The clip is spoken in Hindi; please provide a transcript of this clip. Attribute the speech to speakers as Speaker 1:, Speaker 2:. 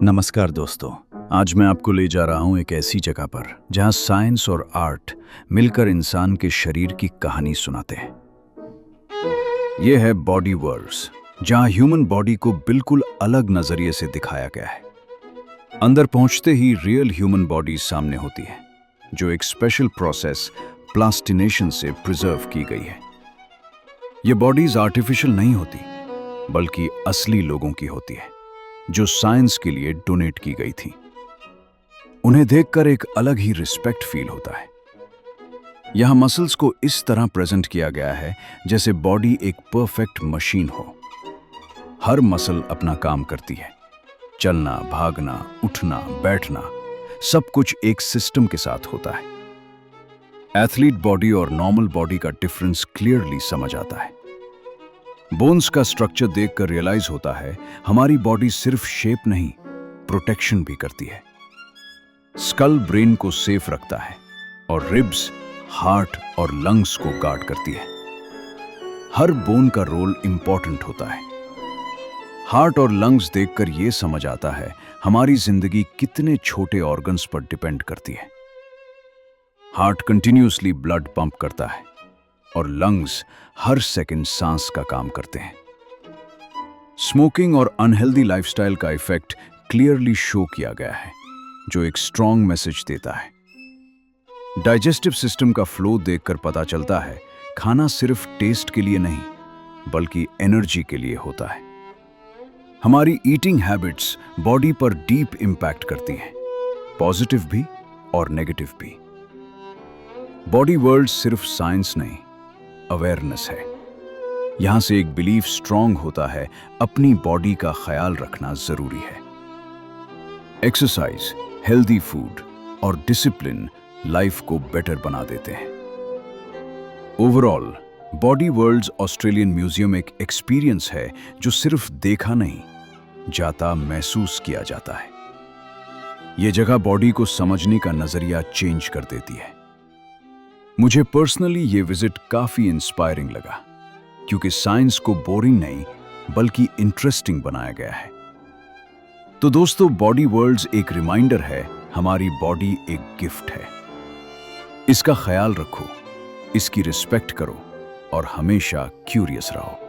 Speaker 1: नमस्कार दोस्तों। आज मैं आपको ले जा रहा हूं एक ऐसी जगह पर जहां साइंस और आर्ट मिलकर इंसान के शरीर की कहानी सुनाते हैं। यह है बॉडी वर्ल्ड्स, जहां ह्यूमन बॉडी को बिल्कुल अलग नजरिए से दिखाया गया है। अंदर पहुंचते ही रियल ह्यूमन बॉडी सामने होती है, जो एक स्पेशल प्रोसेस प्लास्टिनेशन से प्रिजर्व की गई है। ये बॉडीज आर्टिफिशियल नहीं होती, बल्कि असली लोगों की होती है, जो साइंस के लिए डोनेट की गई थी। उन्हें देखकर एक अलग ही रिस्पेक्ट फील होता है। यहां मसल्स को इस तरह प्रेजेंट किया गया है जैसे बॉडी एक परफेक्ट मशीन हो। हर मसल अपना काम करती है। चलना, भागना, उठना, बैठना, सब कुछ एक सिस्टम के साथ होता है। एथलीट बॉडी और नॉर्मल बॉडी का डिफरेंस क्लियरली समझ आता है। बोन्स का स्ट्रक्चर देखकर रियलाइज होता है हमारी बॉडी सिर्फ शेप नहीं, प्रोटेक्शन भी करती है। स्कल ब्रेन को सेफ रखता है और रिब्स हार्ट और लंग्स को गार्ड करती है। हर बोन का रोल इंपॉर्टेंट होता है। हार्ट और लंग्स देखकर यह समझ आता है हमारी जिंदगी कितने छोटे ऑर्गन्स पर डिपेंड करती है। हार्ट कंटिन्यूअसली ब्लड पंप करता है और लंग्स हर सेकंड सांस का काम करते हैं। स्मोकिंग और अनहेल्दी लाइफस्टाइल का इफेक्ट क्लियरली शो किया गया है, जो एक स्ट्रॉन्ग मैसेज देता है। डाइजेस्टिव सिस्टम का फ्लो देखकर पता चलता है खाना सिर्फ टेस्ट के लिए नहीं, बल्कि एनर्जी के लिए होता है। हमारी ईटिंग हैबिट्स बॉडी पर डीप इंपैक्ट करती हैं, पॉजिटिव भी और नेगेटिव भी। बॉडी वर्ल्ड सिर्फ साइंस नहीं, अवेयरनेस है। यहां से एक बिलीफ स्ट्रांग होता है, अपनी बॉडी का ख्याल रखना जरूरी है। एक्सरसाइज, हेल्दी फूड और डिसिप्लिन लाइफ को बेटर बना देते हैं। Overall body worlds Australian museum एक एक्सपीरियंस है जो सिर्फ देखा नहीं जाता, महसूस किया जाता है। यह जगह बॉडी को समझने का नजरिया चेंज कर देती है। मुझे पर्सनली ये विजिट काफी इंस्पायरिंग लगा, क्योंकि साइंस को बोरिंग नहीं बल्कि इंटरेस्टिंग बनाया गया है। तो दोस्तों, बॉडी वर्ल्ड्स एक रिमाइंडर है, हमारी बॉडी एक गिफ्ट है। इसका ख्याल रखो, इसकी रिस्पेक्ट करो और हमेशा क्यूरियस रहो।